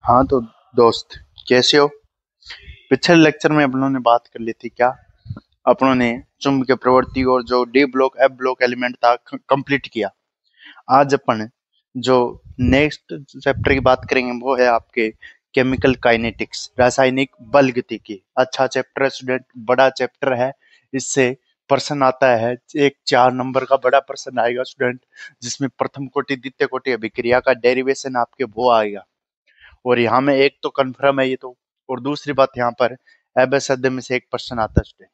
हाँ तो दोस्त, कैसे हो? पिछले लेक्चर में अपनों ने बात कर ली थी क्या? अपनों ने चुंबकीय प्रवृत्ति और जो D block F block element था कंप्लीट किया। आज अपन जो नेक्स्ट चैप्टर की बात करेंगे वो है आपके केमिकल काइनेटिक्स, रासायनिक बल गतिकी। अच्छा चैप्टर है स्टूडेंट, बड़ा चैप्टर है। इससे प्रश्न आता है, एक 4 नंबर का बड़ा प्रश्न आएगा स्टूडेंट, जिसमें प्रथम कोटि द्वितीय कोटि अभिक्रिया का डेरिवेशन आपके वो आएगा। और यहाँ में एक तो कंफर्म है ये तो, और दूसरी बात यहाँ पर एबेसद में से एक क्वेश्चन आता है स्टूडेंट।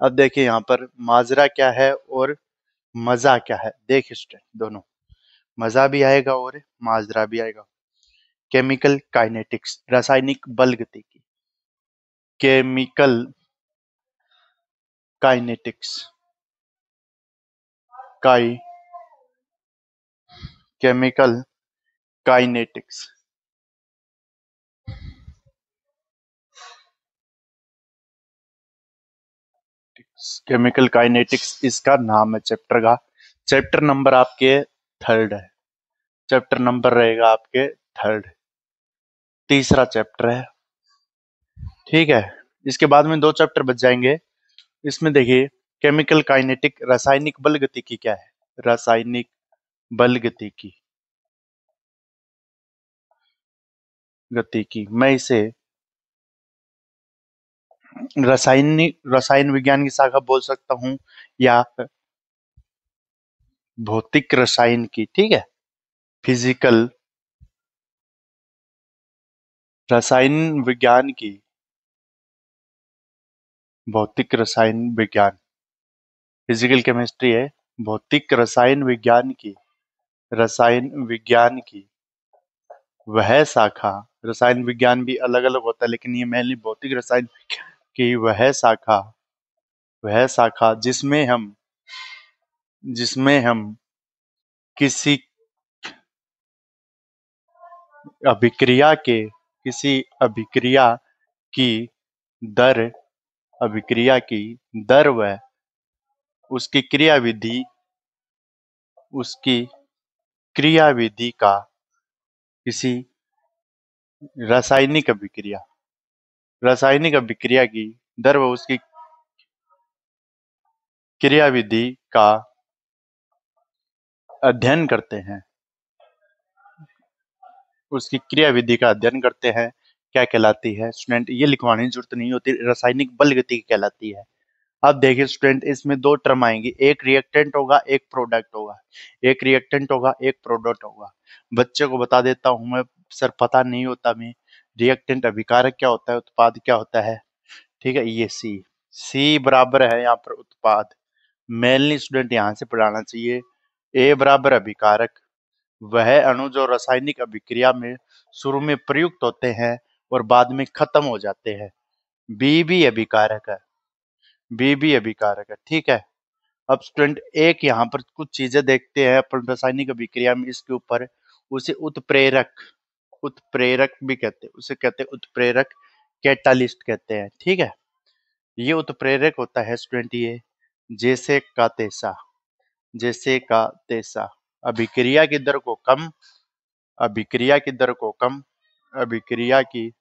अब देखिए यहाँ पर माजरा क्या है और मजा क्या है, देखिए स्टूडेंट दोनों, मजा भी आएगा और माजरा भी आएगा। केमिकल काइनेटिक्स, रासायनिक बल गतिकी। केमिकल काइनेटिक्स, काई केमिकल काइनेटिक्स, केमिकल काइनेटिक्स इसका नाम है चैप्टर का। चैप्टर नंबर आपके थर्ड है। चैप्टर नंबर रहेगा आपके थर्ड, तीसरा चैप्टर है। ठीक है, इसके बाद में 2 चैप्टर बच जाएंगे। इसमें देखिए केमिकल काइनेटिक, रासायनिक बल गतिकी क्या है। रासायनिक बल गतिकी, गतिकी मैं इसे रसायन विज्ञान की शाखा बोल सकता हूं, या भौतिक रसायन की। ठीक है, फिजिकल रसायन विज्ञान की, भौतिक रसायन विज्ञान, फिजिकल केमिस्ट्री है। भौतिक रसायन विज्ञान की, रसायन विज्ञान की वह शाखा, रसायन विज्ञान भी अलग अलग होता है लेकिन ये मेनली भौतिक रसायन की वह शाखा जिसमें हम किसी अभिक्रिया के किसी अभिक्रिया की दर अभिक्रिया की दर व उसकी क्रियाविधि उसकी क्रियाविधि का किसी रासायनिक अभिक्रिया रासायनिक अभिक्रिया की दर व उसकी क्रियाविधि का अध्ययन करते हैं, उसकी क्रियाविधि का अध्ययन करते हैं, क्या कहलाती है स्टूडेंट? ये लिखवाने की जरूरत नहीं होती, रासायनिक बल गतिकी कहलाती है। अब देखिए स्टूडेंट, इसमें 2 टर्म आएंगी, एक रिएक्टेंट होगा एक प्रोडक्ट होगा। एक रिएक्टेंट होगा एक प्रोडक्ट होगा। बच्चे को बता देता हूं मैं, सर पता नहीं होता मैं, रिएक्टेंट अभिकारक क्या होता है, उत्पाद क्या होता है। ठीक है, ये सी सी बराबर है यहाँ पर उत्पाद। मेनली स्टूडेंट यहाँ से पढ़ाना चाहिए। ए बराबर अभिकारक, वह अणु जो रासायनिक अभिक्रिया में शुरू में प्रयुक्त होते हैं और बाद में खत्म हो जाते हैं। बी भी अभिकारक है, बी भी अभिकारक है। ठीक है, अब स्टूडेंट एक यहाँ पर कुछ चीजें देखते हैं अपन रासायनिक अभिक्रिया में, इसके ऊपर उसे उत्प्रेरक, उत्प्रेरक भी कहते हैं, उसे कहते हैं उत्प्रेरक, कैटालिस्ट कहते हैं। ठीक है, ये उत्प्रेरक होता है स्टूडेंट, ये जैसे का तैसा, जैसे का तैसा अभिक्रिया की दर को कम, अभिक्रिया की दर को कम, अभिक्रिया की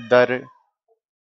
दर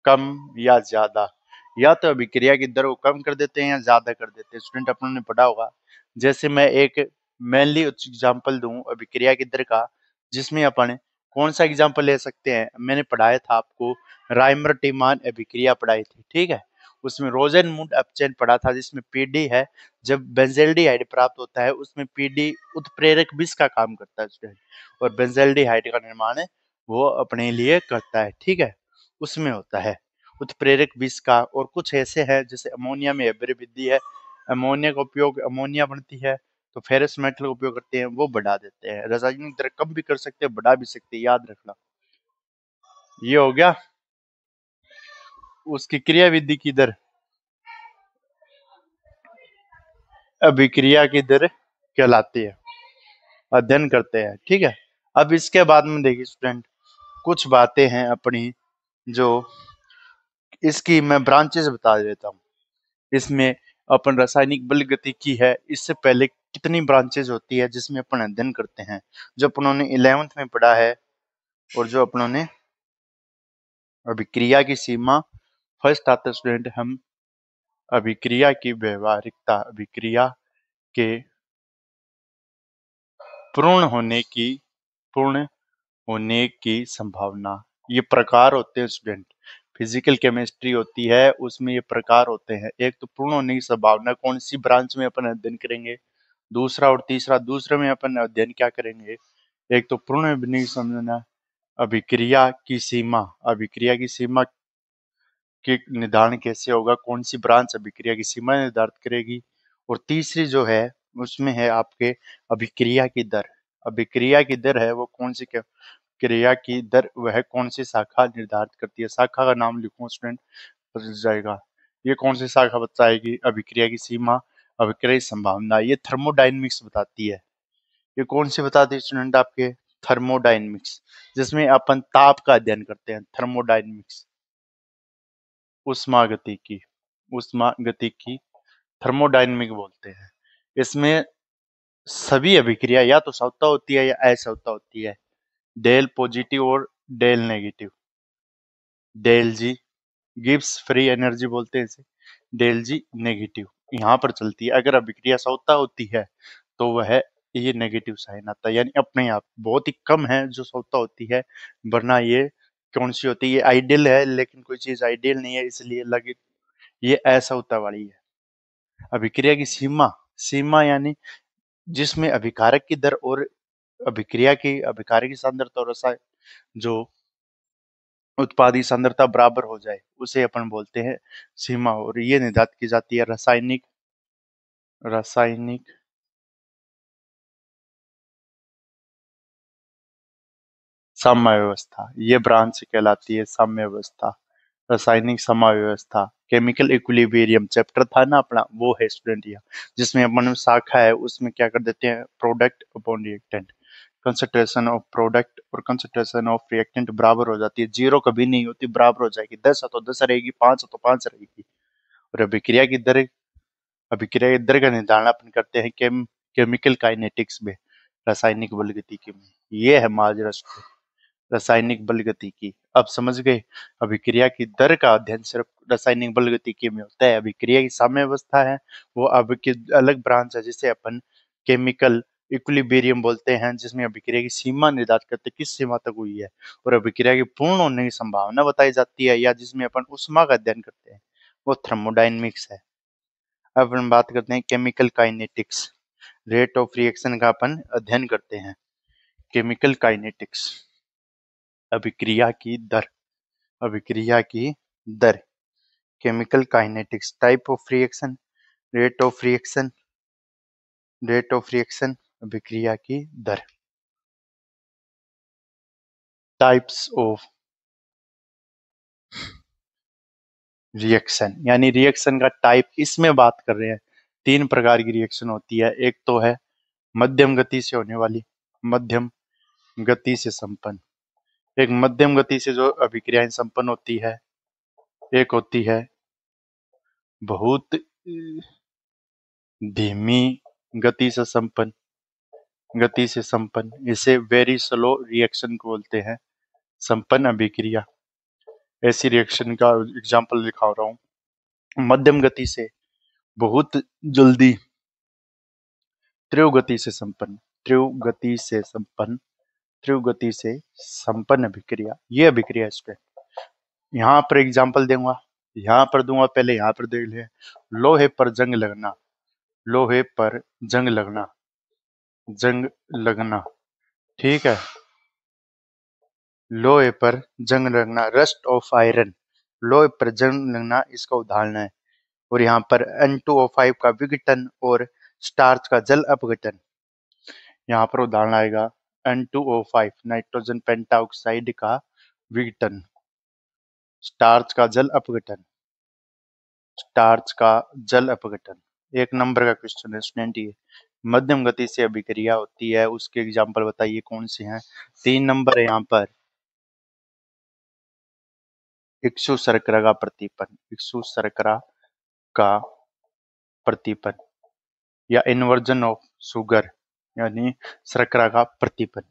कम या ज्यादा, या तो अभिक्रिया की दर को कम कर देते हैं या ज्यादा कर देते हैं। स्टूडेंट अपनों ने पढ़ा होगा, जैसे मैं एक मेनली एग्जांपल दूं अभिक्रिया की दर का, जिसमें अपन कौन सा एग्जांपल ले सकते हैं, मैंने पढ़ाया था आपको, राइमर टीमान अभिक्रिया पढ़ाई थी। ठीक है, उसमें रोजेनमुंड अपचयन पढ़ा था, जिसमें पीडी है, जब बेंजल्डिहाइड प्राप्त होता है उसमें पीडी उत्प्रेरक विष का काम करता है स्टूडेंट, और बेंजल्डिहाइड का निर्माण वो अपने लिए करता है। ठीक है, उसमें होता है उत्प्रेरक विष का। और कुछ ऐसे हैं जैसे अमोनिया में हेबरे विधि है, अमोनिया का उपयोग, अमोनिया बनती है तो फेरस मेटल का उपयोग करते हैं, वो बढ़ा देते हैं। रासायनिक दर कम भी कर सकते हैं, बढ़ा भी सकते हैं, याद रखना। ये हो गया उसकी क्रियाविधि की दर, अभिक्रिया की दर कहलाती है, अध्ययन करते हैं। ठीक है, अब इसके बाद में देखिए स्टूडेंट, कुछ बातें हैं अपनी जो, इसकी मैं ब्रांचेस बता देता हूँ। इसमें अपन रासायनिक बल गतिकी है, इससे पहले कितनी ब्रांचेज होती है जिसमें अपन अध्ययन करते हैं, जो अपन ने 11th में पढ़ा है। और जो अपनों ने अभिक्रिया की सीमा, फर्स्ट आता है स्टूडेंट हम अभिक्रिया की व्यवहारिकता, अभिक्रिया के पूर्ण होने की पूर्ण होने की संभावना। ये प्रकार होते हैं स्टूडेंट, फिजिकल केमिस्ट्री होती है उसमें ये प्रकार होते हैं। एक तो पूर्ण होने की संभावना, कौन सी ब्रांच में अपन अध्ययन करेंगे, दूसरा और तीसरा, दूसरे में अपन अध्ययन क्या करेंगे। एक तो पूर्ण होने की संभावना, अभिक्रिया की सीमा, अभिक्रिया की सीमा के निर्धारण कैसे होगा, कौन सी ब्रांच अभिक्रिया की सीमा निर्धारित करेगी। और तीसरी जो है उसमें है आपके अभिक्रिया की दर, अभिक्रिया की दर है वो कौन सी क्रिया की दर, वह कौन सी शाखा निर्धारित करती है। शाखा का नाम लिखूं स्टूडेंट, बच जाएगा। ये कौन सी शाखा बताएगी, अभिक्रिया की सीमा, अभिक्रिया की संभावना, ये थर्मोडायनेमिक्स बताती है। ये कौन सी बताती है स्टूडेंट, आपके थर्मोडायनेमिक्स, जिसमें अपन ताप का अध्ययन करते हैं। थर्मोडायनेमिक्स उष्मागतिकी, उष्मागतिकी थर्मोडायनेमिक बोलते हैं। इसमें सभी अभिक्रिया या तो स्वतः होती है या असवतः होती है। डेल पॉजिटिव और डेल नेगेटिव, डेल जी गिव्स फ्री एनर्जी बोलते हैं इसे, डेल जी नेगेटिव यहाँ पर चलती है। अगर अभिक्रिया स्वतः होती है तो वह ये नेगेटिव साइन आता है, यानी अपने आप बहुत ही कम है जो स्वतः होती है, वरना ये कौन सी होती है, ये आइडियल है, लेकिन कोई चीज आइडियल नहीं है इसलिए लगे ये असवतः वाली है। अभिक्रिया की सीमा, सीमा यानी जिसमें अभिकारक की दर और अभिक्रिया की अभिकारक की सांद्रता और रसायन जो उत्पादी सांद्रता बराबर हो जाए उसे अपन बोलते हैं सीमा। और ये निर्धारित की जाती है रासायनिक रासायनिक साम्यावस्था, ये ब्रांच कहलाती है साम्यावस्था, रासायनिक समाव्यवस्था। केमिकल इक्विलिब्रियम चैप्टर था ना अपना, वो है स्टूडेंट यहाँ, जिसमें अपन शाखा है उसमें क्या कर देते हैं, product upon reactant, concentration of product और कंसंट्रेशन ऑफ रिएक्टेंट बराबर हो जाती है। जीरो कभी नहीं होती, बराबर हो जाएगी, 10 है तो 10 रहेगी, 5 है तो 5 रहेगी। और अभिक्रिया की दर का निर्धारण अपन करते हैं केमिकल काइनेटिक्स में, रासायनिक बल गतिकी में। ये है माजरा रासायनिक बल गतिकी। अब समझ गए, अभिक्रिया की दर का अध्ययन सिर्फ रासायनिक बल गतिकी में होता है। अभिक्रिया की साम्यावस्था है वो अब की अलग ब्रांच है जिसे अपन केमिकल इक्विलिब्रियम बोलते हैं, जिसमें अभिक्रिया की सीमा निर्धारित करते हैं किस सीमा तक हुई है, और अभिक्रिया की पूर्ण होने की संभावना बताई जाती है, या जिसमें अपन उष्मा का अध्ययन करते हैं, वो थर्मोडायनेमिक्स है। अब अपन बात करते हैं chemical kinetics, rate of reaction का अपन अध्ययन करते हैं। केमिकल काइनेटिक्स, अभिक्रिया की दर, अभिक्रिया की दर, chemical kinetics, type of reaction, rate of reaction, rate of reaction, अभिक्रिया की दर, टाइप्स ऑफ रिएक्शन, यानी रिएक्शन का टाइप इसमें बात कर रहे हैं। तीन प्रकार की रिएक्शन होती है, एक तो है मध्यम गति से होने वाली, मध्यम गति से संपन्न, एक मध्यम गति से जो अभिक्रियाएं संपन्न होती है, एक होती है बहुत धीमी गति से संपन्न, गति से संपन्न, इसे वेरी स्लो रिएक्शन को बोलते हैं संपन्न अभिक्रिया। ऐसी रिएक्शन का एग्जांपल दिखा रहा हूँ। मध्यम गति से बहुत जल्दी, तीव्र गति से संपन्न, तीव्र गति से संपन्न, तीव्र गति से संपन्न अभिक्रिया, ये अभिक्रिया है स्टूडेंट। यहाँ पर एग्जांपल दूंगा, यहाँ पर दूंगा, पहले यहाँ पर देख ले। लोहे पर जंग लगना, लोहे पर जंग लगना, जंग लगना, ठीक है, लोहे पर जंग लगना, रस्ट ऑफ आयरन, लोहे पर जंग लगना इसका उदाहरण है। और यहाँ पर N2O5 का विघटन और स्टार्च का जल अपघटन, यहाँ पर उदाहरण आएगा N2O5 नाइट्रोजन पेंटाऑक्साइड का विघटन, स्टार्च का जल अपघटन, स्टार्च का जल अपघटन। एक नंबर का क्वेश्चन है स्टूडेंट ये। मध्यम गति से अभिक्रिया होती है, उसके एग्जाम्पल बताइए कौन से हैं। 3 नंबर है यहाँ पर, इक्सु शर्करा का प्रतिपन, इक्सु शर्करा का प्रतिपन, या इन्वर्जन ऑफ शुगर यानी शर्करा का प्रतिपन।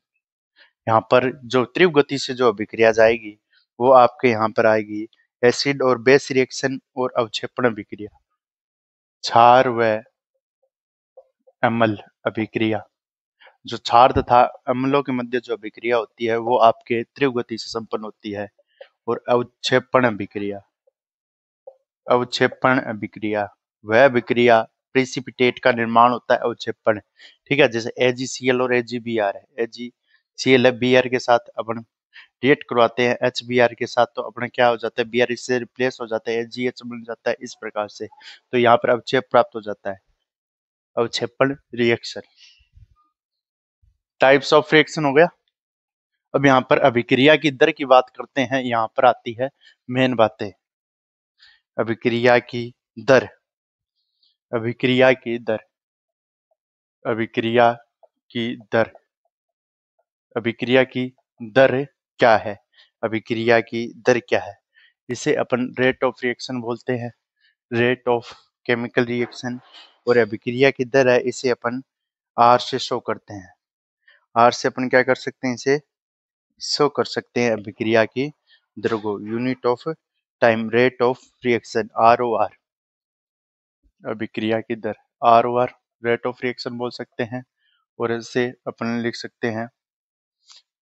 यहाँ पर जो तीव्र गति से जो अभिक्रिया जाएगी वो आपके यहाँ पर आएगी एसिड और बेस रिएक्शन और अवक्षेपण अभिक्रिया। क्षार व अम्ल अभिक्रिया, जो क्षार तथा अम्लों के मध्य जो अभिक्रिया होती है वो आपके तीव्र गति से संपन्न होती है। और अवक्षेपण अभिक्रिया, अवक्षेपण अभिक्रिया वह अभिक्रिया प्रेसिपिटेट का निर्माण होता है अवक्षेपण। ठीक है, जैसे AgCl और AgBr है। AgCl Br के साथ अपन रिएक्ट करवाते हैं HBr के साथ, तो अपना क्या हो जाता है, Br इससे रिप्लेस हो जाता है, AgH बन जाता है इस प्रकार से। तो यहाँ पर अवक्षेप प्राप्त हो जाता है, अवक्षेपण रिएक्शन। टाइप्स ऑफ रिएक्शन हो गया। अब यहाँ पर अभिक्रिया की दर की बात करते हैं, यहाँ पर आती है मेन बातें। अभिक्रिया की दर, अभिक्रिया की दर, अभिक्रिया की दर, अभिक्रिया की दर क्या है, अभिक्रिया की दर क्या है, इसे अपन रेट ऑफ रिएक्शन बोलते हैं, रेट ऑफ केमिकल रिएक्शन। और अभिक्रिया की दर है, इसे अपन आर से शो करते हैं। आर से अपन क्या कर सकते हैं, इसे शो कर सकते हैं अभिक्रिया की दर को, unit of time, rate of reaction, ROR, अभिक्रिया की दर ROR, रेट ऑफ रिएक्शन बोल सकते हैं। और इसे अपन लिख सकते हैं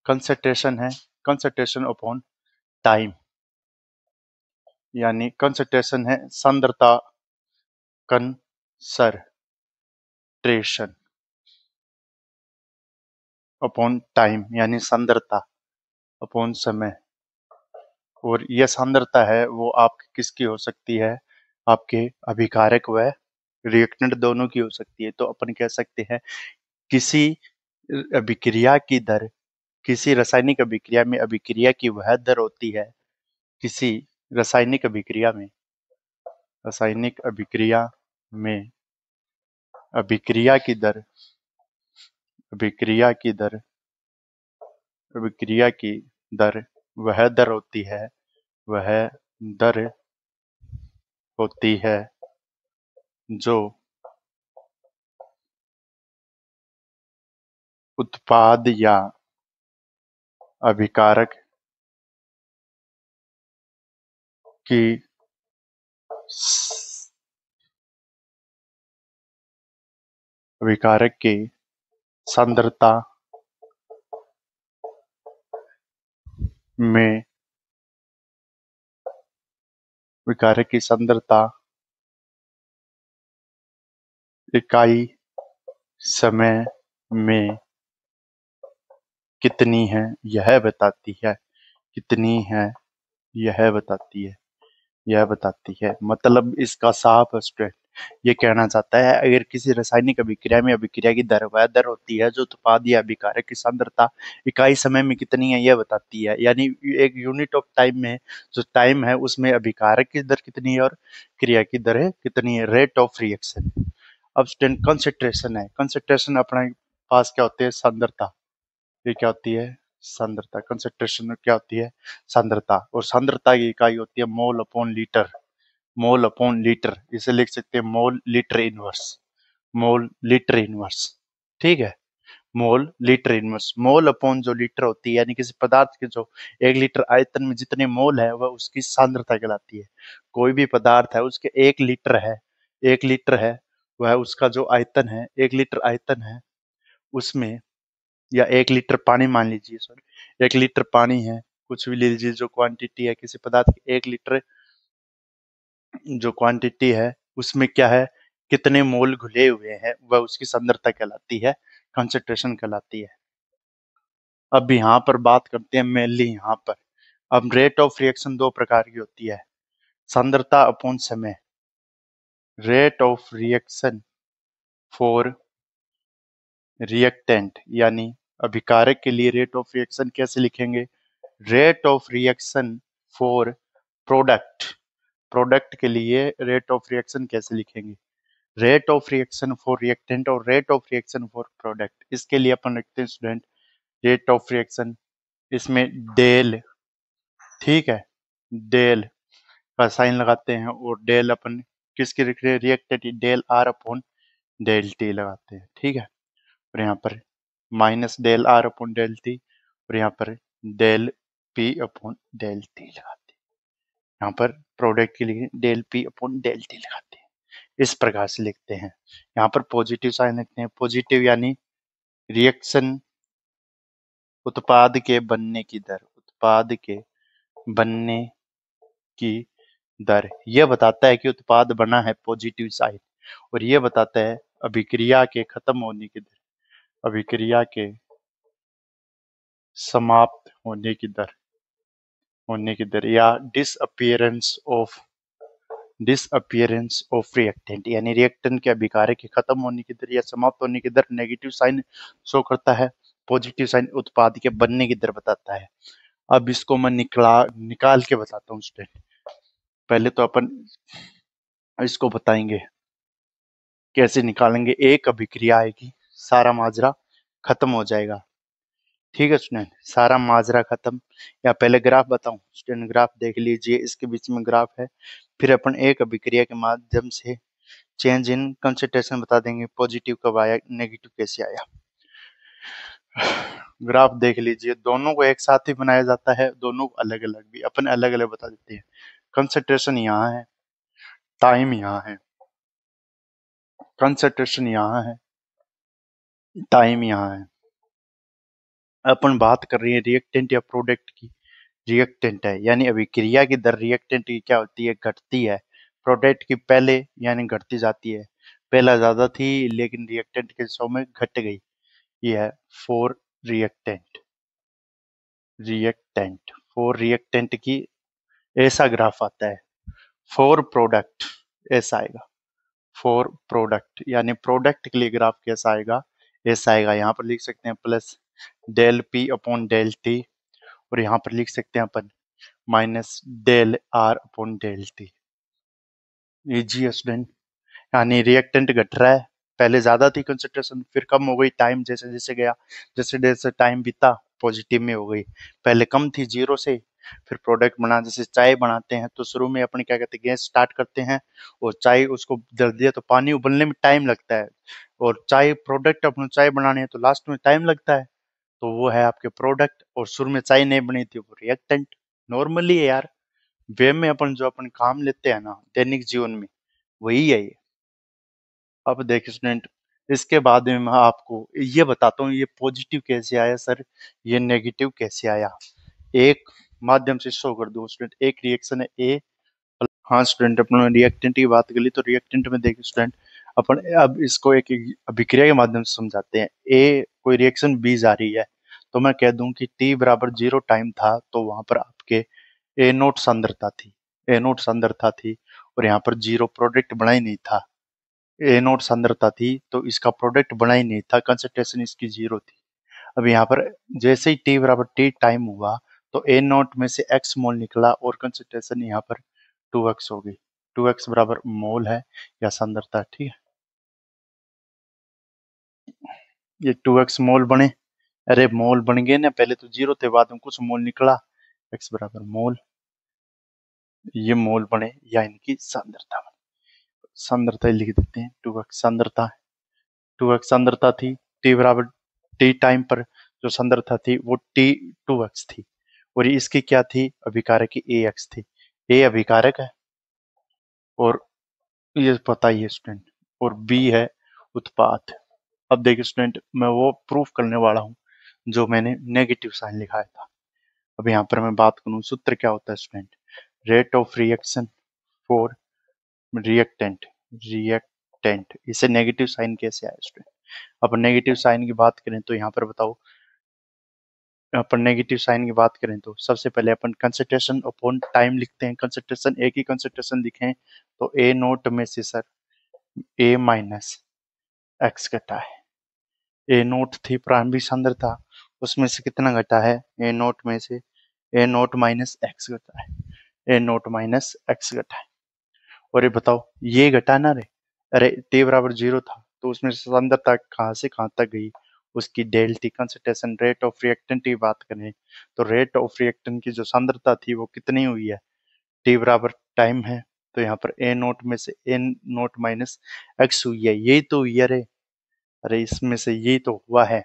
कंसंट्रेशन है, कंसंट्रेशन अपॉन टाइम, यानी कंसंट्रेशन है सांद्रता, कंसंट्रेशन अपॉन टाइम यानी सांद्रता अपॉन समय। और यह सांद्रता है वो आपकी किसकी हो सकती है, आपके अभिकारक व रिएक्टेंट दोनों की हो सकती है। तो अपन कह सकते हैं किसी अभिक्रिया की दर, किसी रासायनिक अभिक्रिया में अभिक्रिया की वह दर होती है, किसी रासायनिक अभिक्रिया में, रासायनिक अभिक्रिया में अभिक्रिया की दर, अभिक्रिया की दर, अभिक्रिया की दर वह दर होती है, वह दर होती है जो उत्पाद या अभिकारक की अभिकारक की सांद्रता में, विकारक की सांद्रता इकाई समय में कितनी है यह बताती है, कितनी है यह बताती है, यह बताती है। मतलब इसका साफ स्टेट ये कहना चाहता है, अगर किसी रासायनिक अभिक्रिया में अभिक्रिया की दर वह दर होती है जो उत्पाद या अभिकारक की सांद्रता इकाई समय में कितनी है यह बताती है। यानी एक यूनिट ऑफ टाइम में जो टाइम है उसमें अभिकारक की दर कितनी है और क्रिया की दर है कितनी है, रेट ऑफ रिएक्शन। अब स्टूडेंट कंसंट्रेशन है, कंसंट्रेशन अपने पास क्या होती है, सांद्रता, ये क्या होती है, सांद्रता। कंसंट्रेशन क्या होती है, सांद्रता। और सांद्रता की इकाई होती है mole upon litre, mole upon litre, इसे लिख सकते हैं mole litre inverse, mole litre inverse. ठीक है, mole litre inverse, mole upon जो लीटर होती है, यानी किसी पदार्थ के जो 1 लीटर आयतन में जितने मोल है वह उसकी सांद्रता कहलाती है। कोई भी पदार्थ है उसके 1 लीटर है, 1 लीटर है, वह उसका जो आयतन है 1 लीटर आयतन है उसमें, या 1 लीटर पानी मान लीजिए, सॉरी 1 लीटर पानी है, कुछ भी ले लीजिए जो क्वांटिटी है किसी पदार्थ की, 1 लीटर जो क्वांटिटी है उसमें क्या है, कितने मोल घुले हुए हैं, वह उसकी सांद्रता कहलाती है, कंसंट्रेशन कहलाती है। अब यहाँ पर बात करते हैं मेनली यहाँ पर। अब रेट ऑफ रिएक्शन दो प्रकार की होती है, सांद्रता अपॉन समय, rate of reaction for reactant, यानी अभिकारक के लिए रेट ऑफ रिएक्शन कैसे लिखेंगे, rate of reaction for product, product के लिए रेट ऑफ रिएक्शन कैसे लिखेंगे, rate of reaction for reactant और rate of reaction for product. इसके लिए अपन लिखते हैं स्टूडेंट रेट ऑफ रिएक्शन, इसमें डेल, ठीक है, डेल का साइन लगाते हैं और डेल अपन किसके लिख रहे हैं, reactant, del R upon del T लगाते हैं। ठीक है, और यहाँ पर minus del R upon del T, और यहाँ पर del P upon del T लगाते हैं। यहाँ पर प्रोडक्ट के लिए del P upon del T लगाते हैं। इस प्रकार से लिखते हैं। यहाँ पर पॉजिटिव साइन लिखते हैं। पॉजिटिव यानी रिएक्शन, उत्पाद के बनने की दर, उत्पाद के बनने की दर यह बताता है कि उत्पाद बना है, पॉजिटिव साइन। और यह बताता है अभिक्रिया के खत्म होने की दर, अभिक्रिया के समाप्त होने की दर या डिसअपियरेंस ऑफ रिएक्टेंट, यानी रिएक्टेंट के अभिकार्य के खत्म होने की दर या समाप्त होने की दर नेगेटिव साइन शो करता है। पॉजिटिव साइन उत्पाद के बनने की दर बताता है। अब इसको मैं निकाल के बताता हूँ स्टूडेंट। पहले तो अपन इसको बताएंगे कैसे निकालेंगे। एक अभिक्रिया आएगी, सारा माजरा खत्म हो जाएगा। ठीक है स्टूडेंट, सारा माजरा खत्म। या पहले ग्राफ बताऊं स्टूडेंट, ग्राफ देख लीजिए, इसके बीच में ग्राफ है। फिर अपन एक अभिक्रिया के माध्यम से चेंज इन कंसंट्रेशन बता देंगे, पॉजिटिव कब आया, नेगेटिव कैसे आया। ग्राफ देख लीजिए, दोनों को एक साथ ही बनाया जाता है, दोनों को अलग अलग भी अपन अलग अलग बता देते हैं। कंसंट्रेशन यहाँ है, टाइम यहाँ है, कंसंट्रेशन यहाँ है, टाइम यहाँ है। अपन बात कर रहे हैं रिएक्टेंट या प्रोडक्ट की। रिएक्टेंट है यानी अभिक्रिया की दर रिएक्टेंट की क्या होती है, घटती है। प्रोडक्ट की पहले यानी घटती जाती है। पहला ज्यादा थी लेकिन रिएक्टेंट के सौ में घट गई। ये है फॉर रिएक्टेंट। फॉर रिएक्टेंट की ऐसा ग्राफ आता है। फॉर प्रोडक्ट ऐसा आएगा। फॉर प्रोडक्ट यानी प्रोडक्ट के लिए ग्राफ कैसा आएगा, ऐसा आएगा। यहाँ पर लिख सकते हैं plus del P upon del T, और यहाँ पर लिख सकते हैं अपन minus del R upon del T. Easy student, यानी रिएक्टेंट घट रहा है, पहले ज्यादा थी कंसंट्रेशन, फिर कम हो गई टाइम जैसे जैसे गया, जैसे जैसे टाइम बीता पॉजिटिव में हो गई। पहले कम थी 0 से, फिर प्रोडक्ट बना, जैसे चाय बनाते हैं तो शुरू में अपन क्या कहते हैं, गैस स्टार्ट करते हैं और चाय उसको जल दिया तो पानी उबलने में टाइम लगता है, और चाय प्रोडक्ट अपने चाय बनाने है तो लास्ट में टाइम लगता है। तो वो है आपके प्रोडक्ट, और शुरू में चाय नहीं बनी थी वो रिएक्टेंट। नॉर्मली है यार, वे में अपन जो अपन काम लेते हैं ना दैनिक जीवन में, वही है ये। अब देखिए स्टूडेंट, इसके बाद में मैं आपको ये बताता हूँ ये पॉजिटिव कैसे आया सर, ये नेगेटिव कैसे आया। एक माध्यम से शो कर दो स्टूडेंट। एक रिएक्शन है ए। हाँ स्टूडेंट, अपन रिएक्टेंट की बात कर ली तो रिएक्टेंट में देखिए स्टूडेंट, अपन अब इसको एक अभिक्रिया के माध्यम से समझाते हैं। ए कोई रिएक्शन बी जारी है, तो मैं कह दूं कि टी बराबर 0 टाइम था, तो वहां पर आपके ए नोट सांद्रता थी, ए नोट सांद्रता थी, और यहाँ पर 0 प्रोडक्ट बना ही नहीं था। ए नोट सांद्रता थी तो इसका प्रोडक्ट बना ही नहीं था, कंसंट्रेशन इसकी 0 थी। अब यहाँ पर जैसे ही टी बराबर टी टाइम हुआ तो ए नोट में से एक्स मोल निकला और कंसंट्रेशन यहाँ पर 2x हो गई। 2x बराबर मोल है या सांद्रता, ठीक है। ये 2x मोल बने, अरे मोल बन गए ना, पहले तो 0 थे बाद में कुछ मोल निकला, x बराबर मोल, ये मोल बने या इनकी सांद्रता बने। सांद्रता लिख देते हैं, 2x सांद्रता, 2x सांद्रता थी। टी बराबर टी टाइम पर जो सांद्रता थी वो टी 2x थी, और इसकी क्या थी, अभिकारक की ax थी। ए अभिकारक है और ये पता ही है स्टूडेंट, और बी है उत्पाद। अब देखिए स्टूडेंट, मैं वो प्रूफ करने वाला हूँ जो मैंने नेगेटिव साइन लिखाया था। अब यहाँ पर मैं बात करूँ, सूत्र क्या होता है student, rate of reaction for reactant, reactant, इसे नेगेटिव साइन कैसे आया स्टूडेंट। अब नेगेटिव साइन की बात करें तो यहाँ पर बताओ, अपन नेगेटिव साइन की बात करें तो सबसे पहले अपन कंसंट्रेशन अपॉन टाइम लिखते हैं। कंसंट्रेशन, एक ही कंसंट्रेशन लिखें तो ए नोट में से सर ए माइनस एक्स घटा है। ए नोट थी प्रारंभिक सांद्रता, उसमें से कितना घटा है, ए नोट में से ए नोट माइनस एक्स घटा है, ए नोट माइनस एक्स घटा है। और ये बताओ ये घटा ना रे, अरे टी बराबर 0 था तो उसमें से सांद्रता कहाँ से कहाँ तक गई, उसकी डेल्टी कंसंट्रेशन रेट ऑफ रिएक्टेंट की बात करें तो रेट ऑफ रिएक्टेंट की जो सांद्रता थी वो कितनी हुई है, टी बराबर टाइम है तो यहाँ पर ए नोट में से ए नोट माइनस एक्स हुई है, यही तो हुई है रे, अरे इसमें से यही तो हुआ है।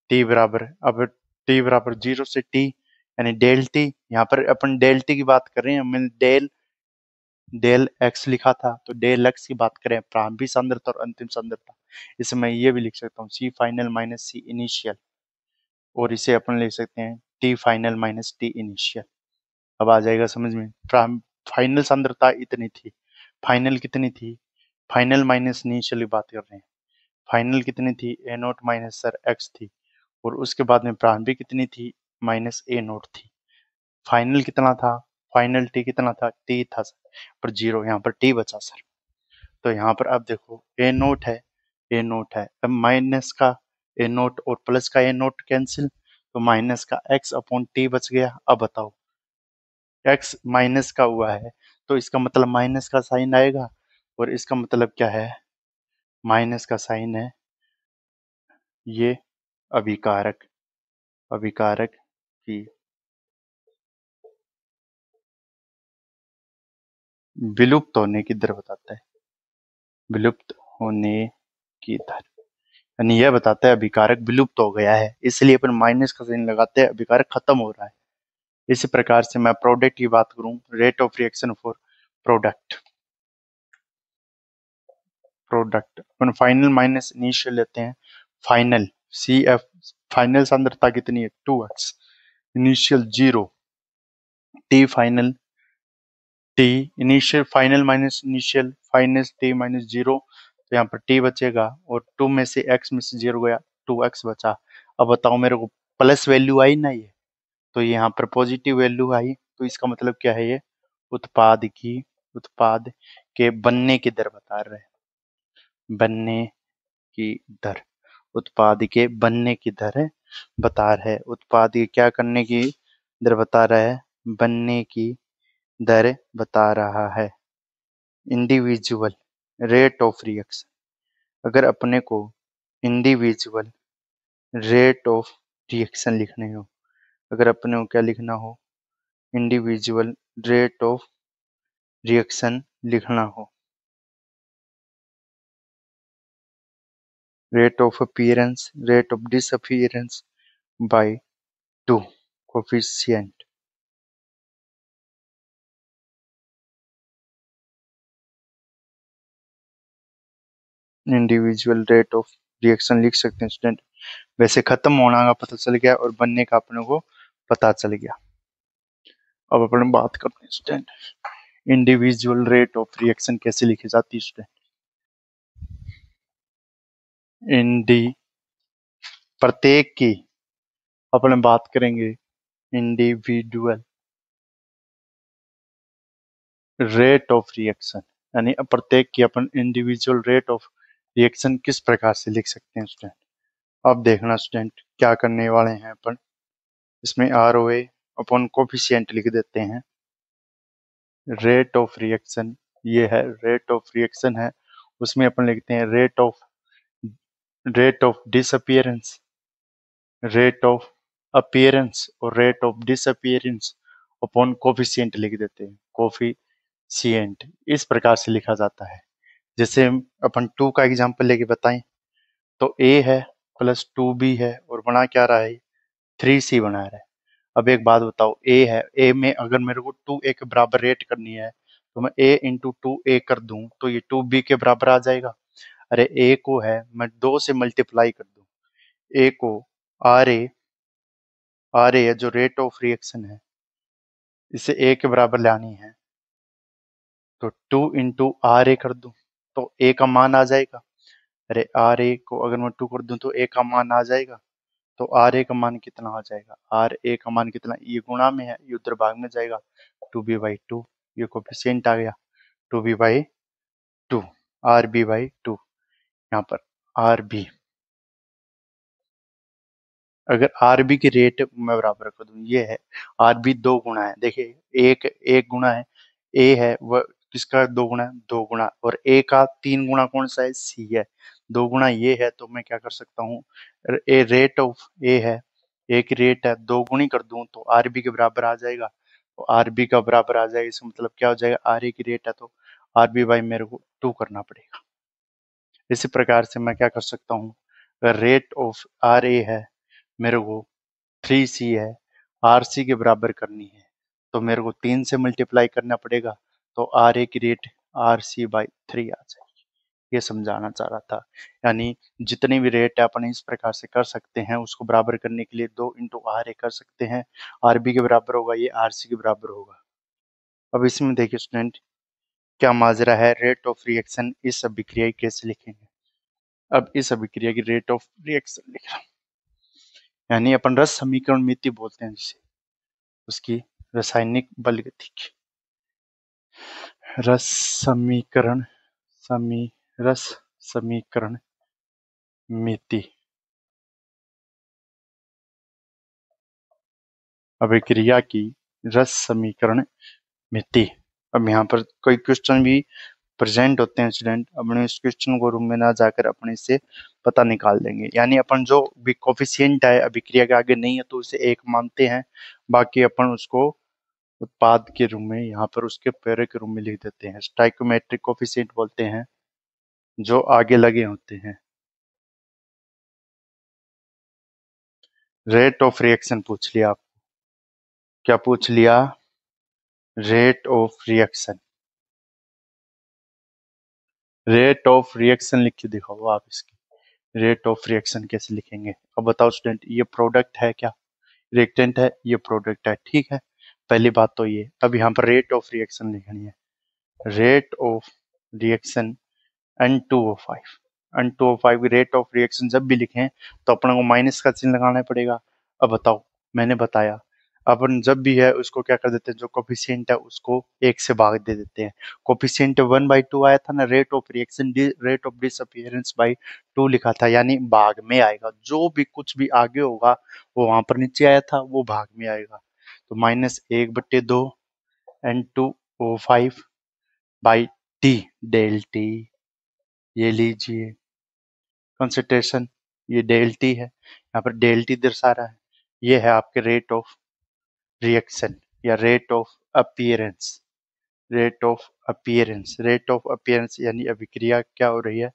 टी बराबर, अब टी बराबर 0 से टी, यानी डेल टी। यहाँ पर अपन डेल टी की बात कर रहे हैं, हमने डेल डेल एक्स लिखा था, तो डेल एक्स की बात करें प्रारंभिक सांद्रता और अंतिम सांद्रता। इसे मैं ये भी लिख सकता हूँ सी फाइनल माइनस सी इनिशियल, और इसे अपन लिख सकते हैं T final minus T initial. अब आ जाएगा समझ में। फाइनल सांद्रता इतनी थी, फाइनल कितनी थी, फाइनल माइनस इनिशियल की बात कर रहे हैं। फाइनल कितनी थी, ए नोट माइनस सर एक्स थी, और उसके बाद में प्रारंभिक कितनी थी, माइनस ए नोट थी। फाइनल कितना था, फाइनल टी कितना था, टी था सर, पर जीरो, यहाँ पर टी बचा सर। तो यहाँ पर अब देखो ए नोट है, ए नोट है, अब माइनस का ए नोट और प्लस का ए नोट कैंसिल, तो माइनस का एक्स अपॉन टी बच गया। अब बताओ एक्स माइनस का हुआ है, तो इसका मतलब माइनस का साइन आएगा, और इसका मतलब क्या है, माइनस का साइन है ये अभिकारक, अभिकारक की विलुप्त होने की दर बताता है, विलुप्त होने की दर, यानी यह बताता है अभिकारक विलुप्त हो गया है, इसलिए अपन माइनस का साइन लगाते हैं, अभिकारक खत्म हो रहा है। इसी प्रकार से मैं प्रोडक्ट की बात करूं, rate of reaction for product, product upon final minus initial लेते हैं। फाइनल सी एफ, फाइनल सांद्रता कितनी है, 2x, initial 0, T final, T initial final minus initial, final T minus 0, तो यहाँ पर टी बचेगा, और 2 में से x में से 0 गया, 2x बचा। अब बताओ मेरे को, प्लस वैल्यू आई ना ये, तो यहाँ पर पॉजिटिव वैल्यू आई, तो इसका मतलब क्या है, ये उत्पाद की, उत्पाद के बनने की दर बता रहे हैं, बनने की दर, उत्पाद के बनने की दर है, बता रहा है, उत्पाद के क्या करने की दर बता रहा है, बनने की दर बता रहा है। इंडिविजुअल रेट ऑफ रिएक्शन, अगर अपने को इंडिविजुअल रेट ऑफ रिएक्शन लिखने हो, अगर अपने को क्या लिखना हो, इंडिविजुअल रेट ऑफ रिएक्शन लिखना हो, rate of appearance, rate of disappearance by 2 coefficient, individual rate of reaction लिख सकते हैं स्टूडेंट। वैसे खत्म होना का पता चल गया और बनने का अपने को पता चल गया। अब अपन बात करते हैं student, individual rate of reaction कैसे लिखी जाती है स्टूडेंट। इंडी, प्रत्येक की अपन बात करेंगे इंडिविजुअल रेट ऑफ रिएक्शन, यानी प्रत्येक की अपन इंडिविजुअल रेट ऑफ रिएक्शन किस प्रकार से लिख सकते हैं स्टूडेंट। अब देखना स्टूडेंट क्या करने वाले हैं अपन, इसमें आर ओ ए अपन कोफिशिएंट लिख देते हैं, रेट ऑफ रिएक्शन ये है, रेट ऑफ रिएक्शन है, उसमें अपन लिखते हैं rate of disappearance, rate of appearance और rate of disappearance upon coefficient लिख देते हैं, कोफिशिएंट इस प्रकार से लिखा जाता है। जैसे अपन 2 का एग्जांपल लेके बताएं, तो ए है प्लस 2b है, और बना क्या रहा है, 3c बना रहा है। अब एक बात बताओ, ए है, ए में अगर मेरे को 2a के बराबर रेट करनी है, तो मैं a इंटू 2a कर दूं तो ये 2b के बराबर आ जाएगा। अरे a को है मैं 2 से मल्टीप्लाई कर दूं, a को आर ए है जो रेट ऑफ रिएक्शन है, इसे a के बराबर लानी है, तो 2 इंटू आर ए कर दूं तो a का मान आ जाएगा। अरे आर ए को अगर मैं 2 कर दूं तो a का मान आ जाएगा, तो आर ए का मान कितना आ जाएगा, आर ए का मान कितना, ये गुणा में है, ये उधर भाग में जाएगा, 2b/2, ये कोफिशिएंट आ गया 2b/2, R B by two, यहाँ पर आर बी, अगर आर बी की रेट मैं बराबर कर दूं, ये है आर बी 2 गुना है, देखिए एक एक गुना है, ए है वह किसका 2 गुना है, 2 गुना, और ए का 3 गुना कौन सा है, सी है, 2 गुना ये है, तो मैं क्या कर सकता हूँ, ए रेट ऑफ ए है, ए की रेट है, 2 गुनी कर दूं तो आर बी के बराबर आ जाएगा, तो आर बी का बराबर आ जाएगा, इसका मतलब क्या हो जाएगा, आर ए की रेट है तो आर बी बाई मेरे को 2 करना पड़ेगा। इसी प्रकार से मैं क्या कर सकता हूँ, अगर रेट ऑफ आर ए है मेरे को 3c है, rc के बराबर करनी है तो मेरे को 3 से मल्टीप्लाई करना पड़ेगा, तो RA की रेट RC/3 आ जाएगी। ये समझाना चाह रहा था। यानी जितनी भी रेट है अपन इस प्रकार से कर सकते हैं, उसको बराबर करने के लिए 2 इंटू RA कर सकते हैं, RB के बराबर होगा, ये RC के बराबर होगा। अब इसमें देखिए स्टूडेंट क्या माजरा है, रेट ऑफ रिएक्शन इस अभिक्रिया की कैसे लिखेंगे। अब इस अभिक्रिया की रेट ऑफ रिएक्शन लिख रहा हूं, यानी अपन रस समीकरण मिति बोलते हैं जिसे, उसकी रासायनिक बल गति की रस समीकरण रस समीकरण मिति अभिक्रिया की रस समीकरण मिति। अब यहाँ पर कोई क्वेश्चन भी प्रेजेंट होते हैं स्टूडेंट, अपने इस क्वेश्चन को रूम में ना जाकर अपने से पता निकाल देंगे। यानी अपन जो भी कोफिशिएंट है अभिक्रिया के आगे नहीं है तो उसे 1 मानते हैं, बाकी अपन उसको उत्पाद के रूप में यहाँ पर उसके पैरे के रूप में लिख देते हैं। स्टाइकोमेट्रिक कोफिशिएंट बोलते हैं जो आगे लगे होते हैं। रेट ऑफ रिएक्शन पूछ लिया आप, क्या पूछ लिया, rate of reaction. Rate of reaction लिख के दिखाओ आप इसकी, रेट ऑफ रिएक्शन कैसे लिखेंगे। अब बताओ स्टूडेंट, ये प्रोडक्ट है क्या, रिएक्टेंट है, ये प्रोडक्ट है, ठीक है, पहली बात तो ये। अब यहाँ पर रेट ऑफ रिएक्शन लिखनी है, rate of reaction N2O5। N2O5 की रेट ऑफ रिएक्शन जब भी लिखें तो अपने को माइनस का चिन्ह लगाना पड़ेगा। अब बताओ, मैंने बताया अपन जब भी है उसको क्या कर देते हैं, जो कोफिशिएंट है उसको 1 से भाग दे देते हैं। कोफिशिएंट 1/2 आया था ना, rate of reaction rate of disappearance by 2 लिखा था, यानी भाग में आएगा, जो भी कुछ भी आगे होगा वो वहां पर नीचे आया था वो भाग में आएगा। तो -1/2 N2O5 by T, del T, ये लीजिए कंसंट्रेशन, ये डेल टी है, यहाँ पर डेल टी दर्शा रहा है, ये है आपके रेट ऑफ रिएक्शन या rate of appearance. Rate of appearance, rate of appearance यानी अभिक्रिया क्या हो रही है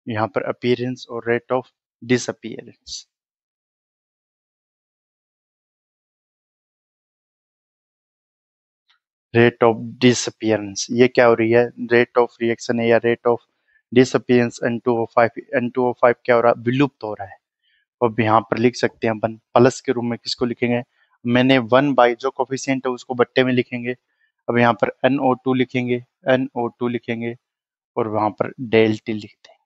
यहाँ पर, अपीयरेंस, और rate of disappearance. Rate of disappearance ये क्या हो रही है, रेट ऑफ रिएक्शन है या रेट ऑफ डिसअपीयरेंस। N2O5 क्या हो रहा है, विलुप्त हो रहा है। अब यहाँ पर लिख सकते हैं अपन प्लस के रूप में, किसको लिखेंगे, मैंने 1 बाई जो कोफिशिएंट है उसको बट्टे में लिखेंगे। अब यहाँ पर NO2 लिखेंगे, NO2 लिखेंगे और वहां पर डेल टी लिख देंगे,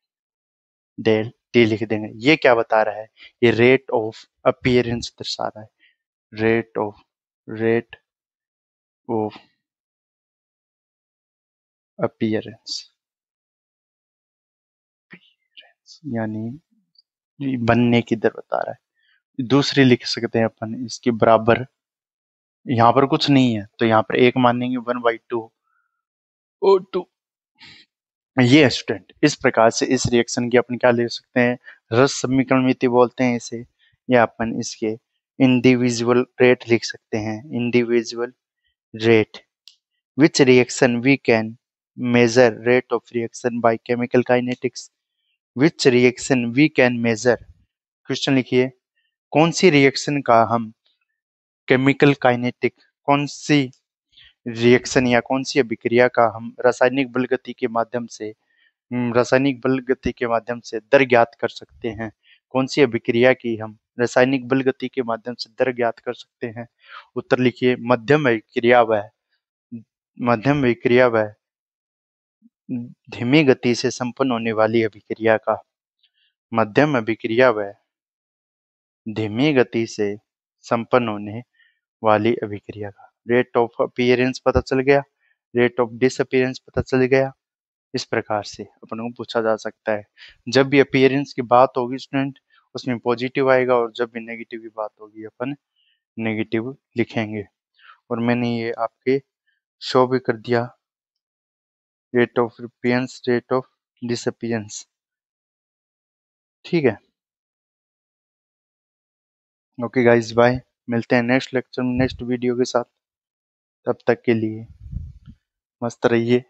डेल टी लिख देंगे। ये क्या बता रहा है, ये रेट ऑफ अपीयरेंस दर्शा रहा है, रेट ऑफ अपीयरेंस, यानी बनने की दर बता रहा है। दूसरी लिख सकते हैं अपन इसके बराबर, यहाँ पर कुछ नहीं है तो यहाँ पर 1 मानेंगे, 1/2O2। ये स्टूडेंट इस प्रकार से इस रिएक्शन की अपन क्या ले सकते हैं, रस समीकरण मिति बोलते हैं इसे, या अपन इसके इंडिविजुअल रेट लिख सकते हैं, individual rate. Which reaction we can measure rate of reaction by chemical kinetics, which reaction we can measure. Question लिखिए, कौन सी रिएक्शन का हम केमिकल काइनेटिक, कौन सी रिएक्शन या कौन सी अभिक्रिया का हम रासायनिक बल गति के माध्यम से, रासायनिक बल गति के माध्यम से दर ज्ञात कर सकते हैं। कौन सी अभिक्रिया की हम रासायनिक बल गति के माध्यम से दर ज्ञात कर सकते हैं। उत्तर लिखिए, मध्यम अभिक्रिया व धीमी गति से संपन्न होने वाली अभिक्रिया का, मध्यम अभिक्रिया व धीमी गति से संपन्न होने वाली अभिक्रिया का रेट ऑफ अपीयरेंस पता चल गया, रेट ऑफ डिसअपीयरेंस पता चल गया। इस प्रकार से अपन को पूछा जा सकता है। जब भी अपीयरेंस की बात होगी स्टूडेंट उसमें पॉजिटिव आएगा, और जब भी नेगेटिव की बात होगी अपन नेगेटिव लिखेंगे। और मैंने ये आपके शो भी कर दिया, rate of appearance, rate of disappearance, ठीक है। ओके गाइस, बाय, मिलते हैं नेक्स्ट लेक्चर में नेक्स्ट वीडियो के साथ। तब तक के लिए मस्त रहिए।